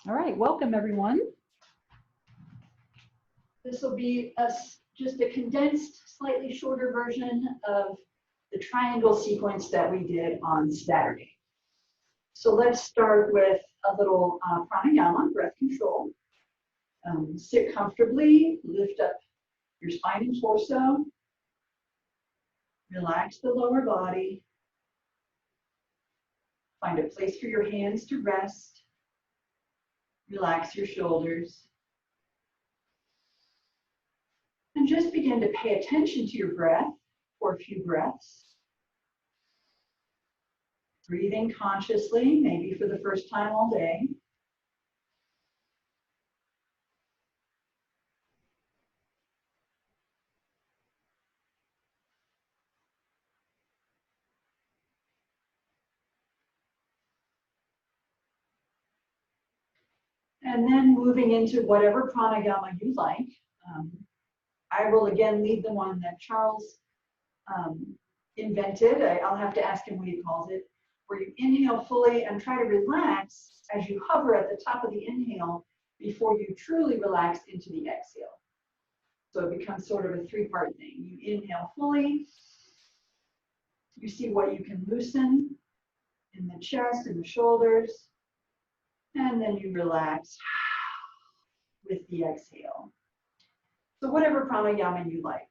All right, welcome everyone. This will be just a condensed, slightly shorter version of the triangle sequence that we did on Saturday. So let's start with a little pranayama, breath control. Sit comfortably, lift up your spine and torso. Relax the lower body. Find a place for your hands to rest. Relax your shoulders. And just begin to pay attention to your breath for a few breaths. Breathing consciously, maybe for the first time all day. And then moving into whatever pranayama you like. I will again lead the one that Charles invented. I'll have to ask him what he calls it, where you inhale fully and try to relax as you hover at the top of the inhale before you truly relax into the exhale. So it becomes sort of a three-part thing. You inhale fully, you see what you can loosen in the chest and the shoulders, and then you relax with the exhale. So whatever pranayama you like.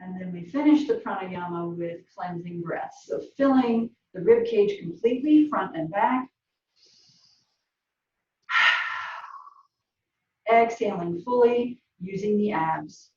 And then we finish the pranayama with cleansing breaths. So filling the rib cage completely, front and back. Exhaling fully, using the abs.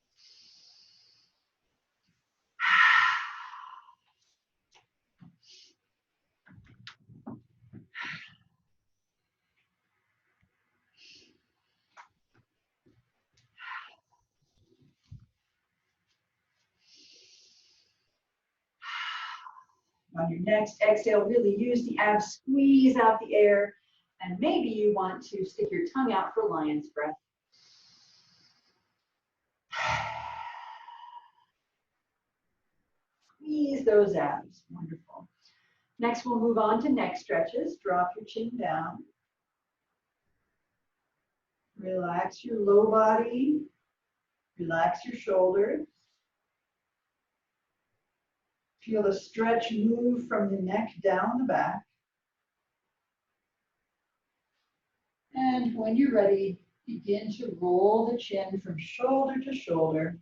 On your next exhale, really use the abs, squeeze out the air, and maybe you want to stick your tongue out for lion's breath. Squeeze those abs, wonderful. Next, we'll move on to neck stretches. Drop your chin down. Relax your low body. Relax your shoulders. Feel the stretch move from the neck down the back. And when you're ready, begin to roll the chin from shoulder to shoulder.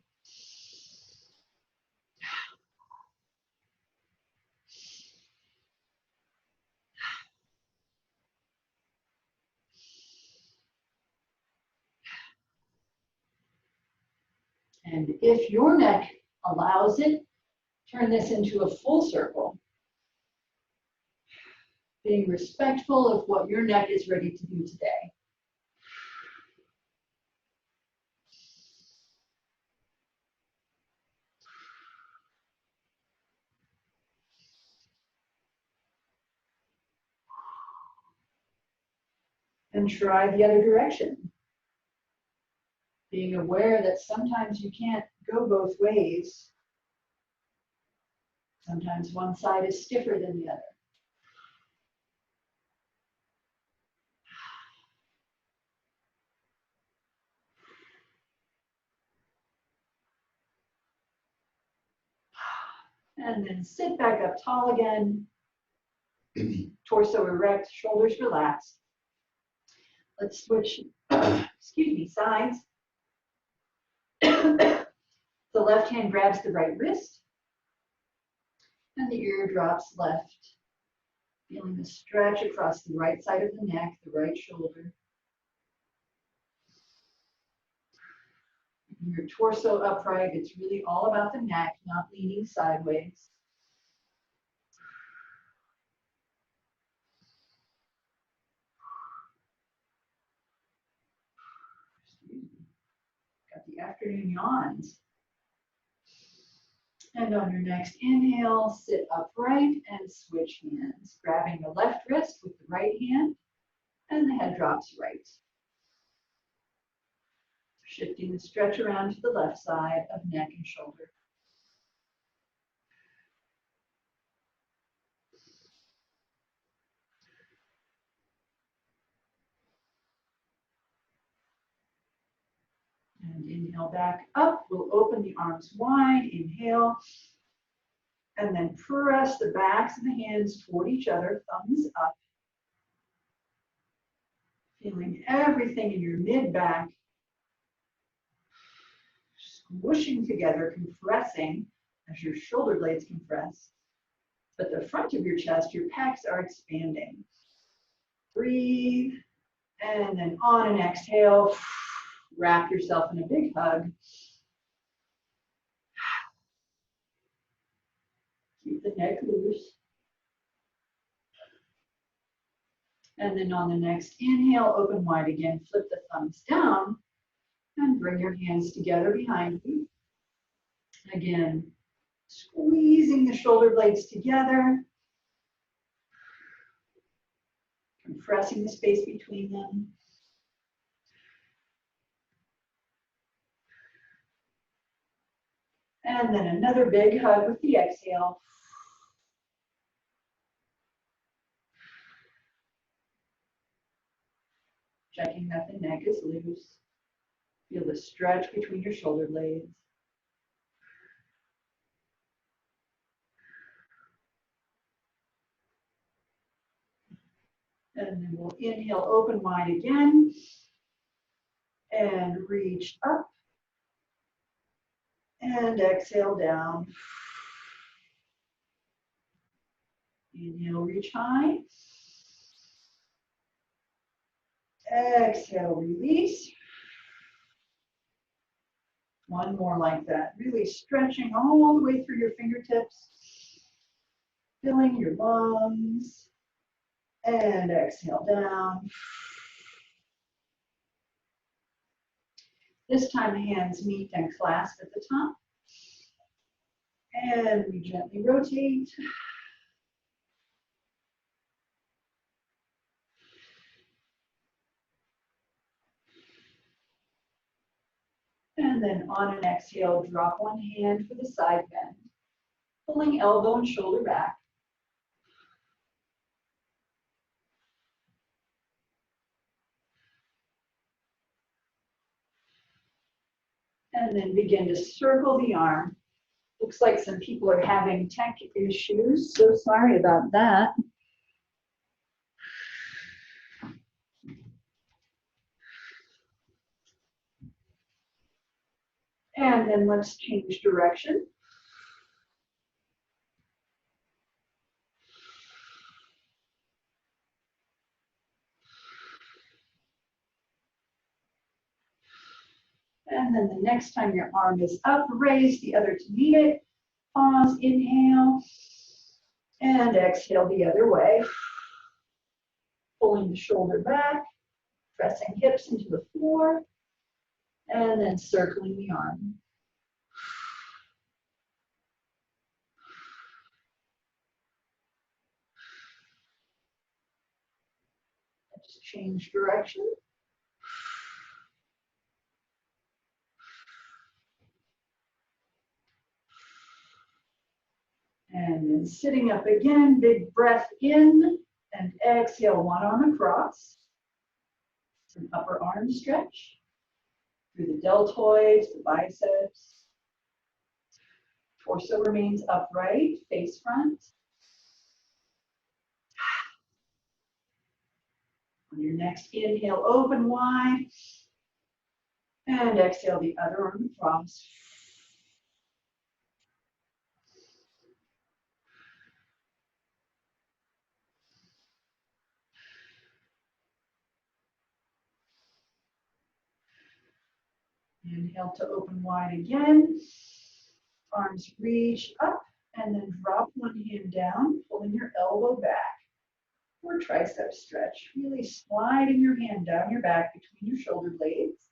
And if your neck allows it, turn this into a full circle, being respectful of what your neck is ready to do today. And try the other direction. Being aware that sometimes you can't go both ways. Sometimes one side is stiffer than the other. And then sit back up tall again. Torso erect, shoulders relaxed. Let's switch, excuse me, sides. The left hand grabs the right wrist. And the ear drops left. Feeling the stretch across the right side of the neck, the right shoulder. Your torso upright, it's really all about the neck, not leaning sideways. the afternoon yawns. And on your next inhale, sit upright and switch hands, grabbing the left wrist with the right hand, and the head drops right. Shifting the stretch around to the left side of neck and shoulder. And inhale back up. We'll open the arms wide. Inhale. And then press the backs of the hands toward each other, thumbs up. Feeling everything in your mid-back squishing together, compressing as your shoulder blades compress. But the front of your chest, your pecs are expanding. Breathe. And then on an exhale, wrap yourself in a big hug. Keep the neck loose. And then on the next inhale, open wide again, flip the thumbs down and bring your hands together behind you. Again, squeezing the shoulder blades together, compressing the space between them. And then another big hug with the exhale. Checking that the neck is loose. Feel the stretch between your shoulder blades. And then we'll inhale, open wide again. And reach up. And exhale down. Inhale, reach high. Exhale, release. One more like that. Really stretching all the way through your fingertips. Filling your lungs. And exhale down. This time hands meet and clasp at the top. And we gently rotate. And then on an exhale, drop one hand for the side bend. Pulling elbow and shoulder back. And then begin to circle the arm. Looks like some people are having tech issues. So sorry about that. And then let's change direction. And then the next time your arm is up, raise the other to meet it. Pause, inhale, and exhale the other way. Pulling the shoulder back, pressing hips into the floor, and then circling the arm. Let's change direction. And then sitting up again, big breath in and exhale, one arm across. An upper arm stretch through the deltoids, the biceps. Torso remains upright, face front. On your next inhale, open wide. And exhale the other arm across. Inhale to open wide again. Arms reach up and then drop one hand down, pulling your elbow back for tricep stretch. Really sliding your hand down your back between your shoulder blades.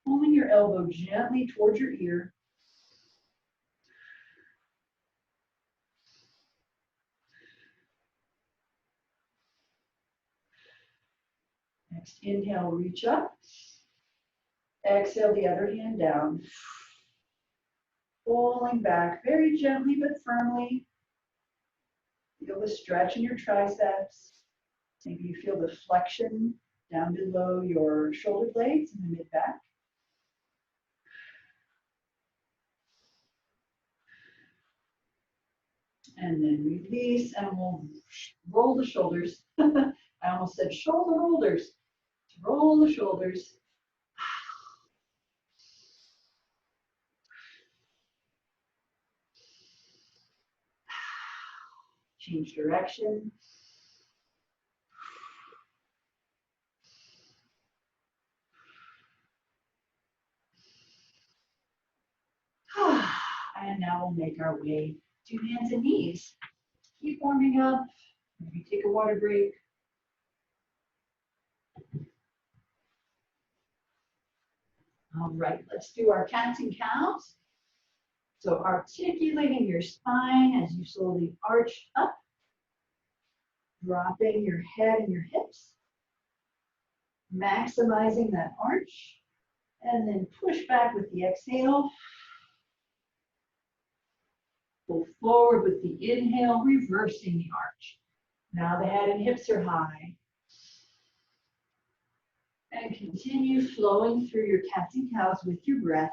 pulling your elbow gently towards your ear. Next, inhale, reach up. Exhale, the other hand down. Pulling back very gently but firmly. Feel the stretch in your triceps. Maybe you feel the flexion down below your shoulder blades in the mid-back. And then release, and we'll roll the shoulders. I almost said shoulder rollers. Roll the shoulders. Change direction. And now we'll make our way to hands and knees. Keep warming up. Maybe take a water break. All right, let's do our cats and cows. So articulating your spine as you slowly arch up, dropping your head and your hips, maximizing that arch, and then push back with the exhale. Pull forward with the inhale, reversing the arch. Now the head and hips are high. And continue flowing through your cats and cows with your breath.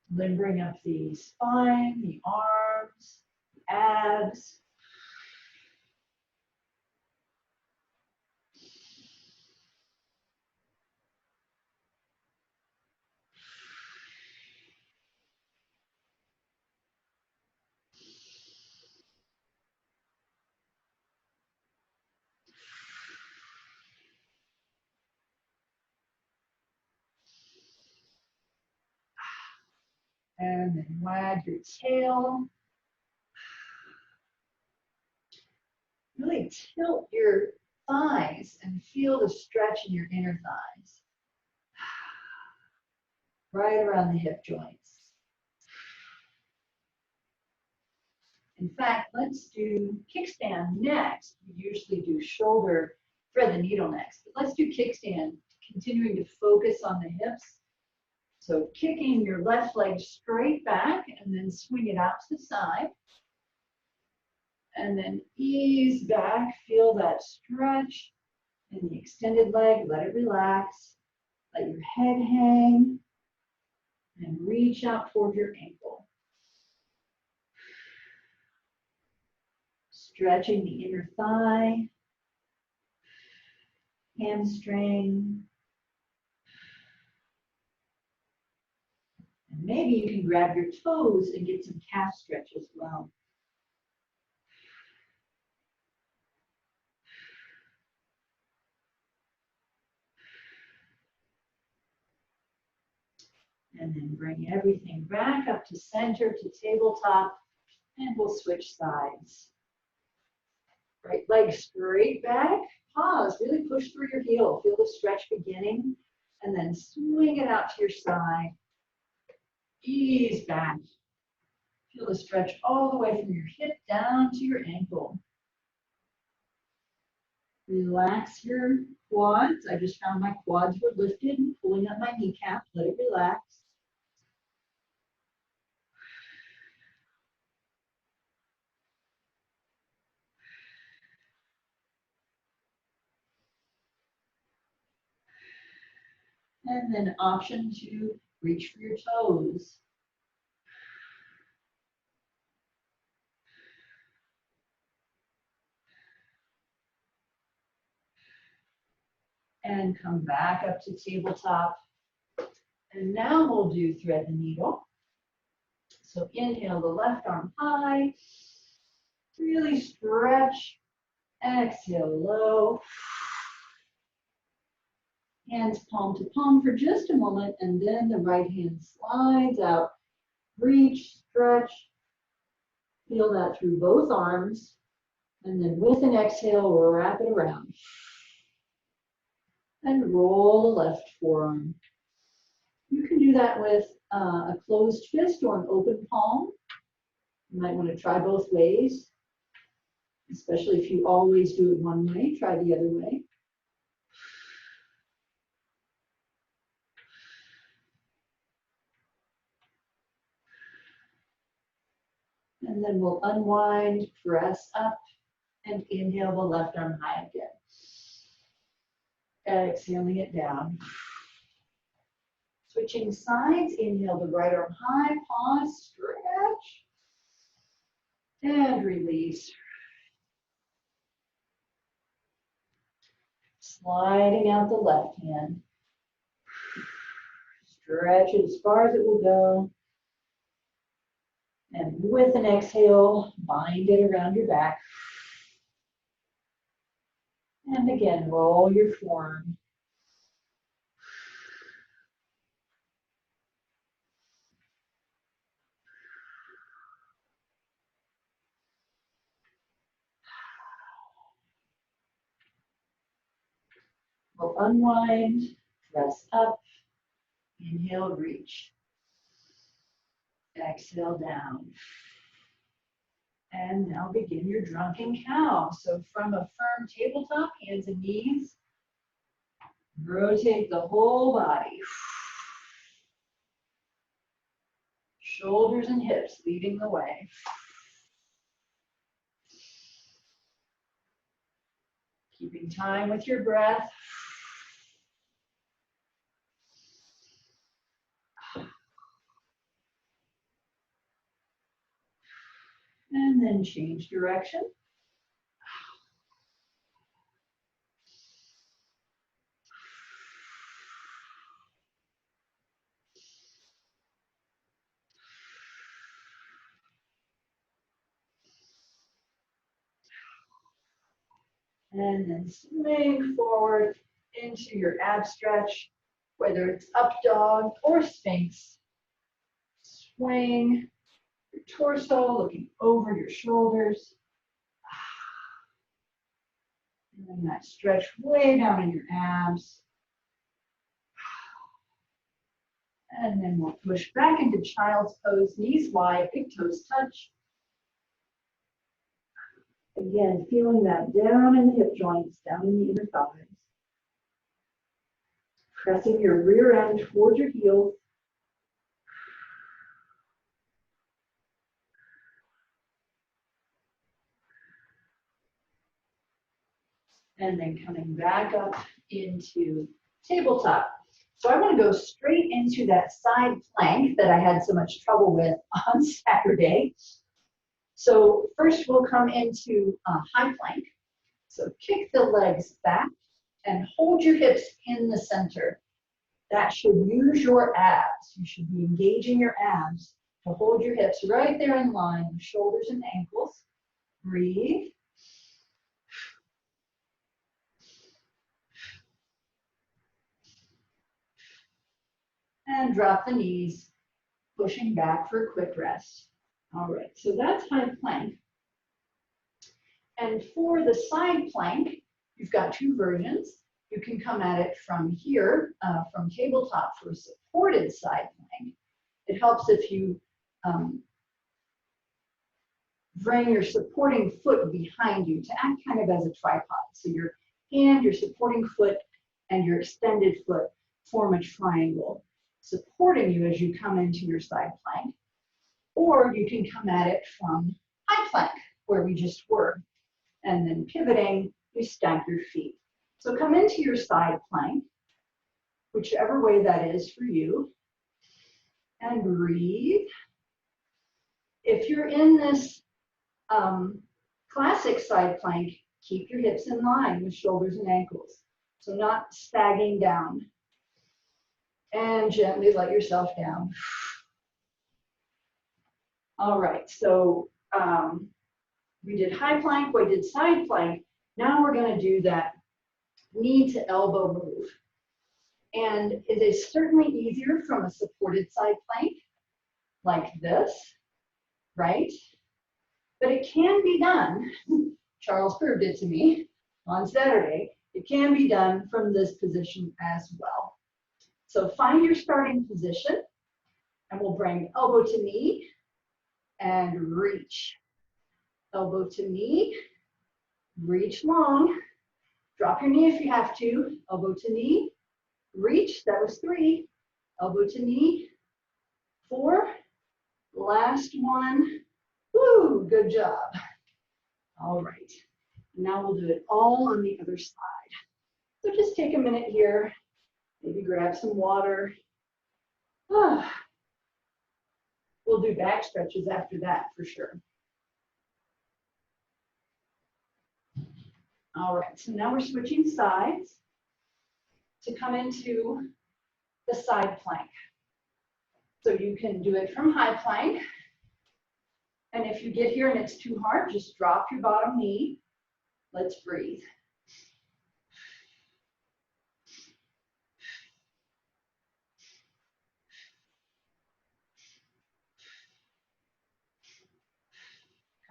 Then bring up the spine, the arms, the abs. And then wag your tail. Really tilt your thighs and feel the stretch in your inner thighs. Right around the hip joints. In fact, let's do kickstand next. We usually do shoulder, thread the needle next, but let's do kickstand, continuing to focus on the hips. So kicking your left leg straight back and then swing it out to the side. And then ease back, feel that stretch in the extended leg, let it relax. Let your head hang and reach out toward your ankle. Stretching the inner thigh, hamstring. And maybe you can grab your toes and get some calf stretch as well. And then bring everything back up to center, to tabletop, and we'll switch sides. Right leg straight back, pause, really push through your heel, feel the stretch beginning, and then swing it out to your side. Ease back. Feel the stretch all the way from your hip down to your ankle. Relax your quads. I just found my quads were lifted, pulling up my kneecap, let it relax. And then option to reach for your toes. And come back up to tabletop. And now we'll do thread the needle. So inhale the left arm high. Really stretch. Exhale low. Hands palm to palm for just a moment, and then the right hand slides out. Reach, stretch. Feel that through both arms. And then with an exhale, we'll wrap it around. And roll the left forearm. You can do that with a closed fist or an open palm. You might want to try both ways, especially if you always do it one way, try the other way. And then we'll unwind, press up, and inhale the left arm high again. Exhaling it down. Switching sides, inhale the right arm high, pause, stretch, and release. Sliding out the left hand. Stretch it as far as it will go. And with an exhale, bind it around your back. And again, roll your forearm. We'll unwind, press up, inhale, reach. Exhale down. And now begin your drunken cow. So from a firm tabletop, hands and knees, rotate the whole body. Shoulders and hips leading the way. Keeping time with your breath. And then change direction. And then swing forward into your ab stretch, whether it's up dog or sphinx. Swing your torso, looking over your shoulders. And then that stretch way down in your abs. And then we'll push back into child's pose, knees wide, big toes touch. Again, feeling that down in the hip joints, down in the inner thighs. Pressing your rear end towards your heels. And then coming back up into tabletop. So I want to go straight into that side plank that I had so much trouble with on Saturday. So first we'll come into high plank. So kick the legs back and hold your hips in the center. That should use your abs. You should be engaging your abs to hold your hips right there in line with shoulders and ankles. Breathe. And drop the knees, pushing back for a quick rest. All right, so that's high plank. And for the side plank, you've got two versions. You can come at it from here, from tabletop for a supported side plank. It helps if you bring your supporting foot behind you to act kind of as a tripod. So your hand, your supporting foot, and your extended foot form a triangle, supporting you as you come into your side plank. Or you can come at it from high plank, where we just were. And then pivoting, you stack your feet. So come into your side plank, whichever way that is for you, and breathe. If you're in this classic side plank, keep your hips in line with shoulders and ankles. So not sagging down. And gently let yourself down. All right, so we did high plank, we did side plank. Now we're going to do that knee to elbow move. And it is certainly easier from a supported side plank, like this, right? But it can be done. Charles proved it to me on Saturday. It can be done from this position as well. So find your starting position, and we'll bring elbow to knee and reach. Elbow to knee, reach long. Drop your knee if you have to. Elbow to knee, reach. That was 3. Elbow to knee, 4. Last one. Woo, good job. All right. Now we'll do it all on the other side. So just take a minute here. Maybe grab some water. We'll do back stretches after that for sure. All right, so now we're switching sides to come into the side plank. So you can do it from high plank. And if you get here and it's too hard, just drop your bottom knee. Let's breathe.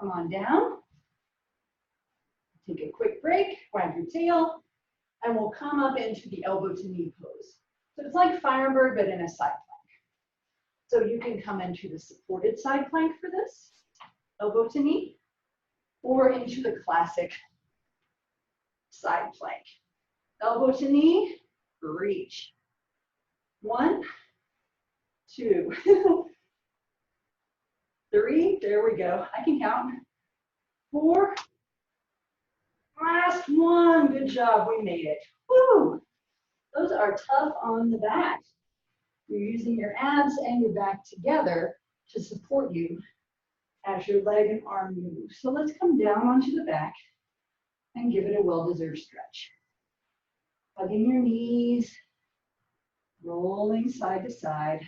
Come on down. Take a quick break, wag your tail, and we'll come up into the elbow to knee pose. So it's like Firebird, but in a side plank. So you can come into the supported side plank for this, elbow to knee, or into the classic side plank. Elbow to knee, reach. 1, 2, 3, there we go. I can count. 4, last one, good job, we made it. Woo! Those are tough on the back. You're using your abs and your back together to support you as your leg and arm move. So let's come down onto the back and give it a well-deserved stretch. Hugging your knees, rolling side to side.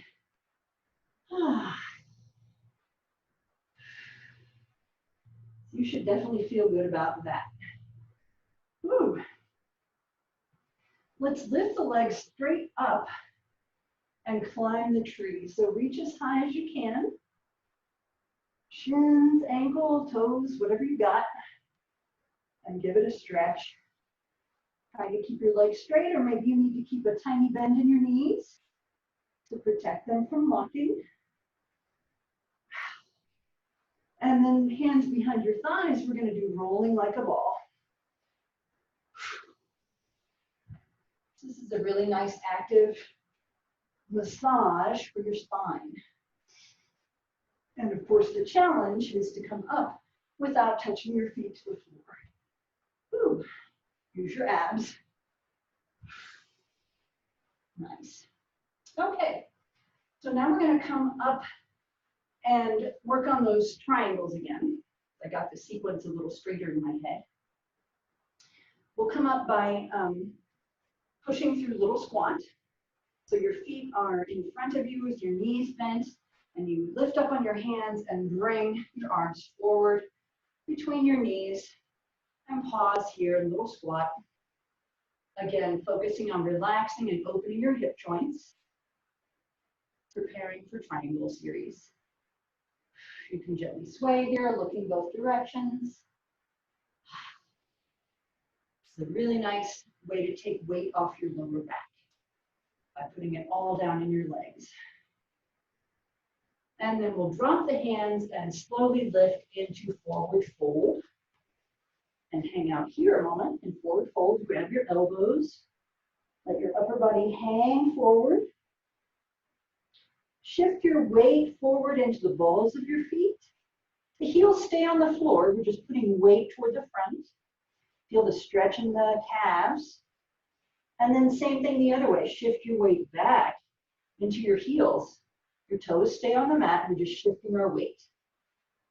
You should definitely feel good about that. Woo. Let's lift the legs straight up and climb the tree. So reach as high as you can. Shins, ankle, toes, whatever you got. And give it a stretch. Try to keep your legs straight, or maybe you need to keep a tiny bend in your knees to protect them from locking. And then hands behind your thighs, we're going to do rolling like a ball. This is a really nice active massage for your spine. And of course, the challenge is to come up without touching your feet to the floor. Ooh. Use your abs. Nice. Okay, so now we're going to come up and work on those triangles again. I got the sequence a little straighter in my head. We'll come up by pushing through little squat. So your feet are in front of you with your knees bent, and you lift up on your hands and bring your arms forward between your knees and pause here, little squat. Again, focusing on relaxing and opening your hip joints. Preparing for triangle series. You can gently sway here, looking both directions. It's a really nice way to take weight off your lower back by putting it all down in your legs. And then we'll drop the hands and slowly lift into forward fold. And hang out here a moment in forward fold. Grab your elbows. Let your upper body hang forward. Shift your weight forward into the balls of your feet. The heels stay on the floor. We're just putting weight toward the front. Feel the stretch in the calves. And then same thing the other way. Shift your weight back into your heels. Your toes stay on the mat. We're just shifting our weight.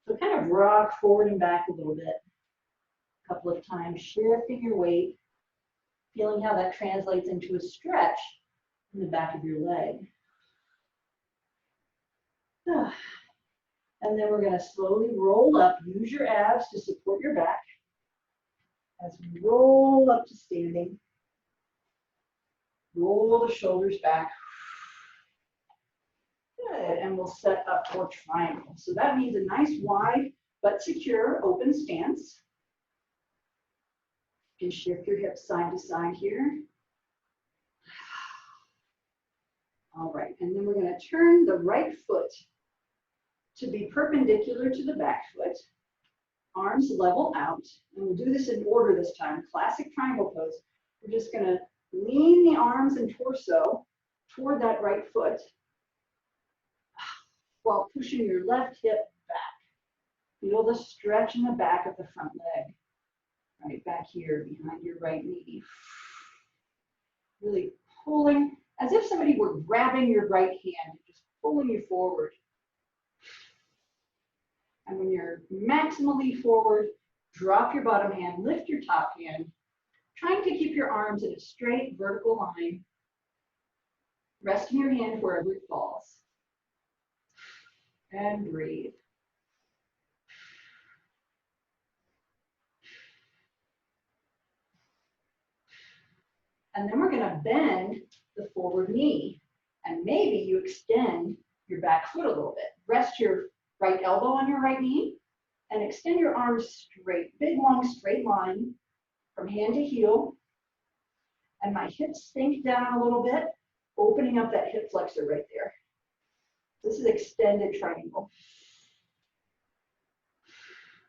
So kind of rock forward and back a little bit. A couple of times, shifting your weight. Feeling how that translates into a stretch in the back of your leg. And then we're going to slowly roll up. Use your abs to support your back as we roll up to standing. Roll the shoulders back. Good. And we'll set up for triangle. So that means a nice wide but secure open stance. You can shift your hips side to side here. All right, and then we're going to turn the right foot to be perpendicular to the back foot. Arms level out, and we'll do this in order this time. Classic triangle pose. We're just going to lean the arms and torso toward that right foot while pushing your left hip back. Feel the stretch in the back of the front leg. Right back here behind your right knee. Really pulling, as if somebody were grabbing your right hand and just pulling you forward. And when you're maximally forward, drop your bottom hand, lift your top hand, trying to keep your arms in a straight vertical line, resting your hand wherever it falls. And breathe. And then we're going to bend the forward knee. And maybe you extend your back foot a little bit. Rest your right elbow on your right knee and extend your arms straight, big long straight line from hand to heel. And my hips sink down a little bit, opening up that hip flexor right there. This is extended triangle.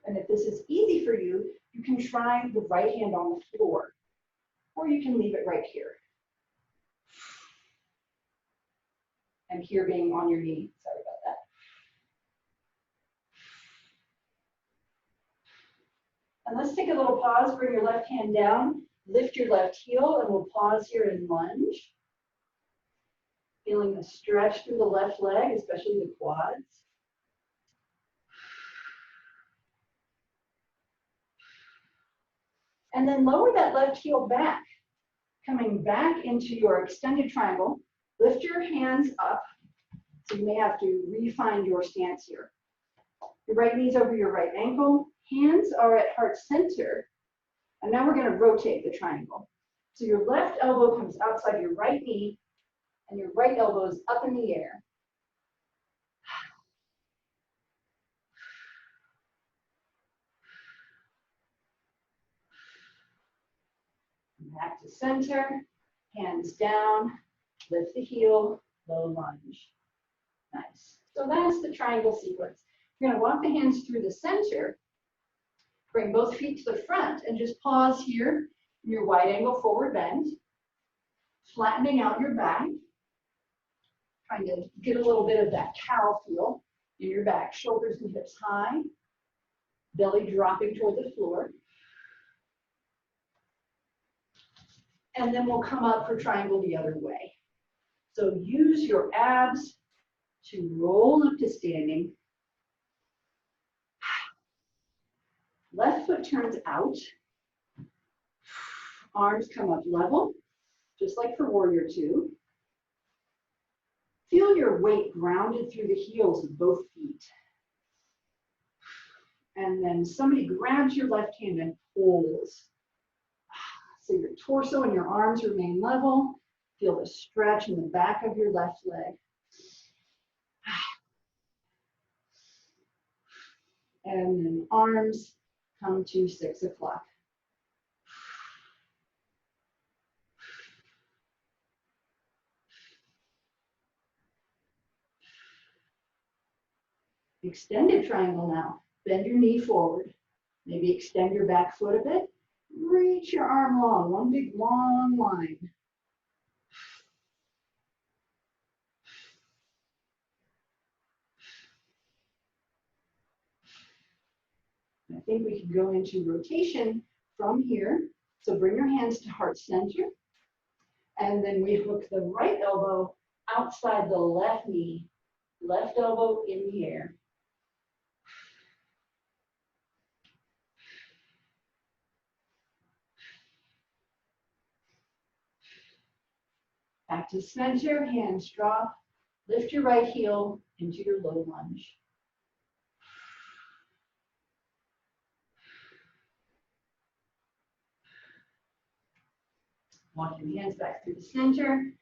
And if this is easy for you, you can try the right hand on the floor, or you can leave it right here. And here being on your knee, sorry about that. And let's take a little pause, bring your left hand down, lift your left heel, and we'll pause here and lunge. Feeling the stretch through the left leg, especially the quads. And then lower that left heel back, coming back into your extended triangle. Lift your hands up, so you may have to refine your stance here. Your right knee's over your right ankle, hands are at heart center, and now we're going to rotate the triangle. So your left elbow comes outside your right knee, and your right elbow is up in the air. Back to center, hands down, lift the heel, low lunge. Nice. So that's the triangle sequence. You're going to walk the hands through the center, bring both feet to the front, and just pause here in your wide angle forward bend, flattening out your back, trying to get a little bit of that cow feel in your back, shoulders and hips high, belly dropping toward the floor. And then we'll come up for triangle the other way. So use your abs to roll up to standing. Left foot turns out. Arms come up level, just like for warrior two. Feel your weight grounded through the heels of both feet. And then somebody grabs your left hand and pulls. So your torso and your arms remain level. Feel the stretch in the back of your left leg. And then arms come to 6 o'clock. Extended triangle now. Bend your knee forward. Maybe extend your back foot a bit. Reach your arm long, one big long line. I think we can go into rotation from here. So bring your hands to heart center. And then we hook the right elbow outside the left knee, left elbow in the air. Back to center, hands drop. Lift your right heel into your low lunge. Walk your hands back through the center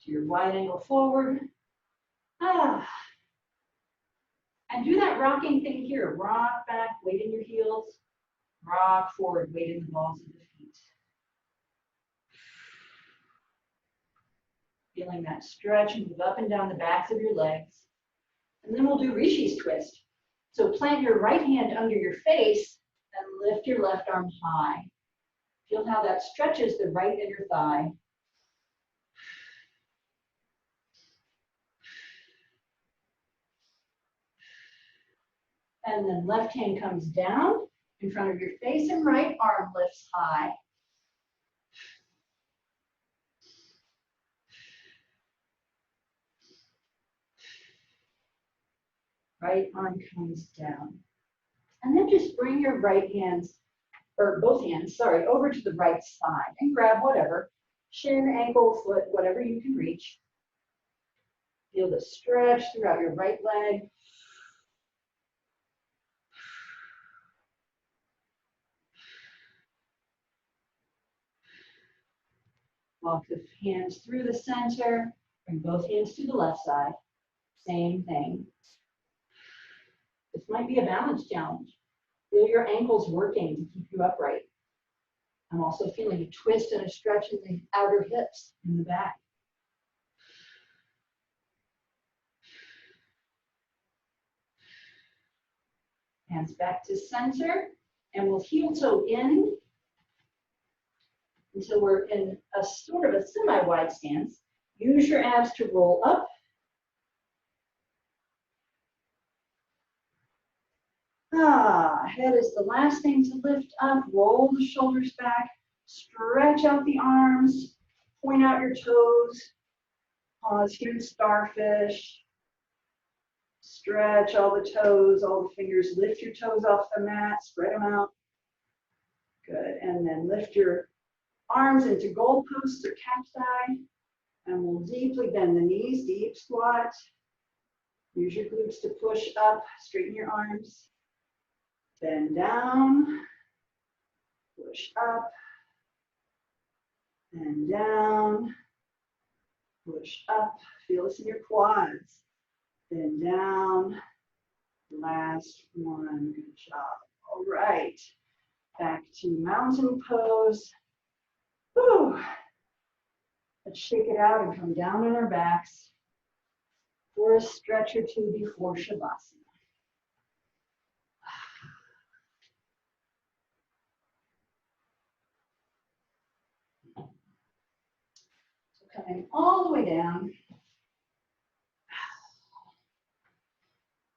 to your wide angle forward. And do that rocking thing here. Rock back, weight in your heels. Rock forward, weight in the balls of the feet. Feeling that stretch and move up and down the backs of your legs. And then we'll do Rishi's twist. So plant your right hand under your face and lift your left arm high. Feel how that stretches the right inner thigh. And then left hand comes down in front of your face and right arm lifts high. Right arm comes down. And then just bring your right hands, or both hands, sorry, over to the right side and grab whatever, shin, ankle, foot, whatever you can reach. Feel the stretch throughout your right leg. Walk the hands through the center, bring both hands to the left side. Same thing. This might be a balance challenge. Feel your ankles working to keep you upright. I'm also feeling a twist and a stretch in the outer hips in the back. Hands back to center, and we'll heel toe in until we're in a sort of a semi-wide stance. Use your abs to roll up. Head is the last thing to lift up. Roll the shoulders back. Stretch out the arms. Point out your toes. Pause here in starfish. Stretch all the toes, all the fingers. Lift your toes off the mat. Spread them out. Good. And then lift your arms into goalposts or cacti. And we'll deeply bend the knees. Deep squat. Use your glutes to push up. Straighten your arms. Bend down, push up, and down, push up. Feel this in your quads. Bend down, last one, good job. All right, back to mountain pose. Whew. Let's shake it out and come down on our backs for a stretch or two before Shavasana. Coming all the way down.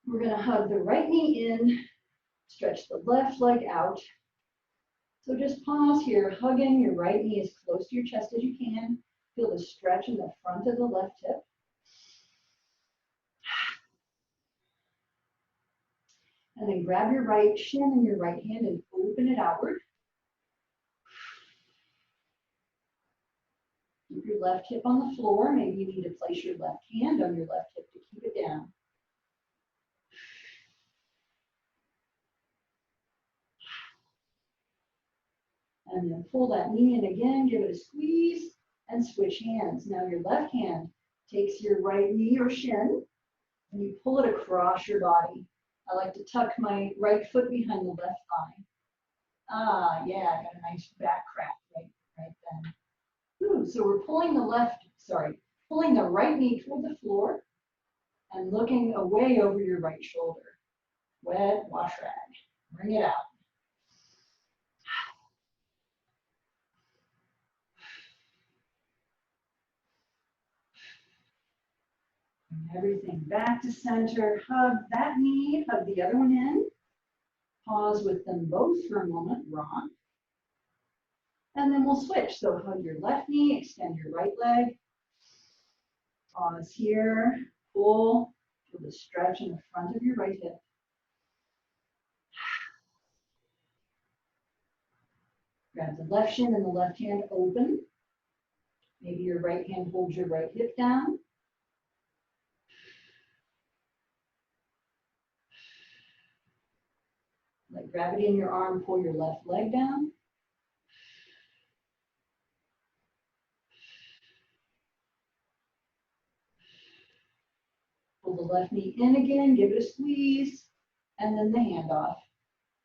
We're going to hug the right knee in, stretch the left leg out. So just pause here, hugging your right knee as close to your chest as you can. Feel the stretch in the front of the left hip. And then grab your right shin in your right hand and open it outward. Keep your left hip on the floor. Maybe you need to place your left hand on your left hip to keep it down. And then pull that knee in again, give it a squeeze, and switch hands. Now your left hand takes your right knee or shin, and you pull it across your body. I like to tuck my right foot behind the left thigh. Yeah, I got a nice back crack right then. Ooh, so we're pulling pulling the right knee toward the floor and looking away over your right shoulder. Wet wash rag. Bring it out. Bring everything back to center. Hug that knee, hug the other one in. Pause with them both for a moment, rock. And then we'll switch. So hug your left knee, extend your right leg. Pause here, pull, feel the stretch in the front of your right hip. Grab the left shin and the left hand open. Maybe your right hand holds your right hip down. Let gravity in your arm pull your left leg down. Pull the left knee in again, give it a squeeze, and then the hand off.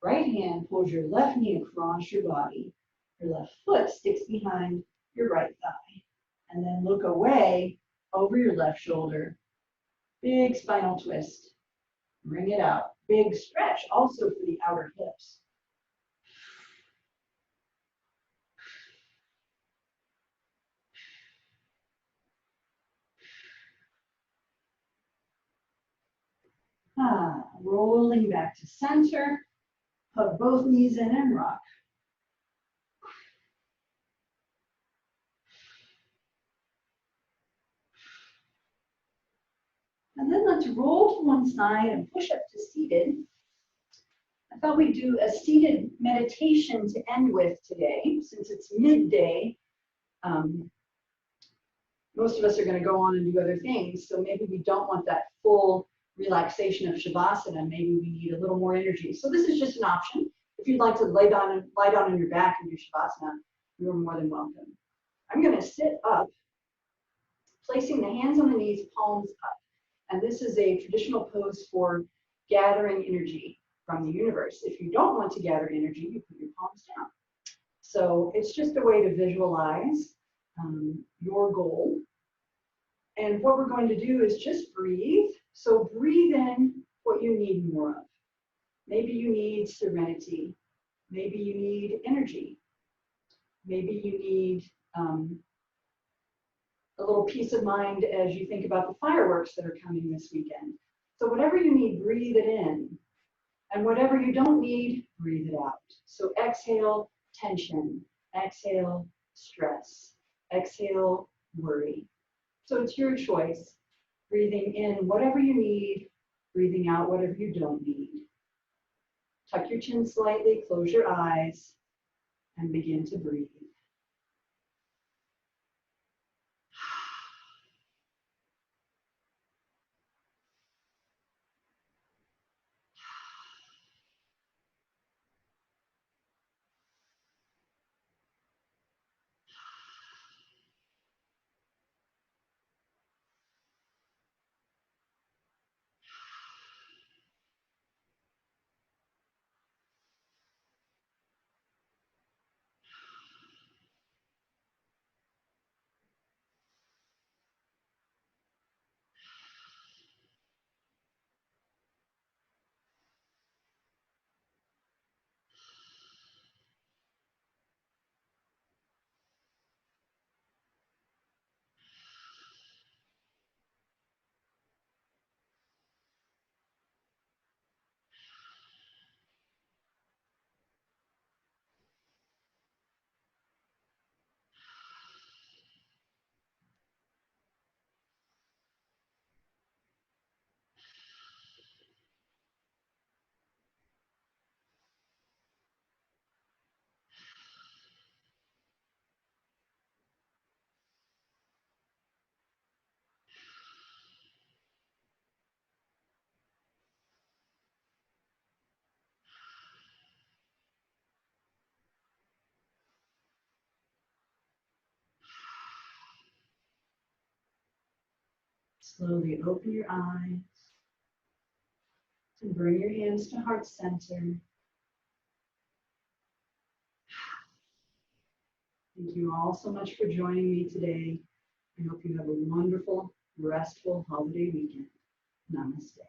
Right hand pulls your left knee across your body. Your left foot sticks behind your right thigh. And then look away over your left shoulder. Big spinal twist. Bring it out. Big stretch also for the outer hips. Rolling back to center. Hug both knees in and rock. And then let's roll to one side and push up to seated. I thought we'd do a seated meditation to end with today, since it's midday. Most of us are going to go on and do other things, so maybe we don't want that full relaxation of Shavasana. Maybe we need a little more energy. So this is just an option. If you'd like to lie down on your back and do Shavasana, you're more than welcome. I'm going to sit up, placing the hands on the knees, palms up. And this is a traditional pose for gathering energy from the universe. If you don't want to gather energy, you put your palms down. So it's just a way to visualize your goal. And what we're going to do is just breathe. So breathe in what you need more of. Maybe you need serenity. Maybe you need energy. Maybe you need a little peace of mind as you think about the fireworks that are coming this weekend. So whatever you need, breathe it in. And whatever you don't need, breathe it out. So exhale tension, exhale stress, exhale worry. So it's your choice. Breathing in whatever you need, breathing out whatever you don't need. Tuck your chin slightly, close your eyes, and begin to breathe. Slowly open your eyes and bring your hands to heart center. Thank you all so much for joining me today. I hope you have a wonderful, restful holiday weekend. Namaste.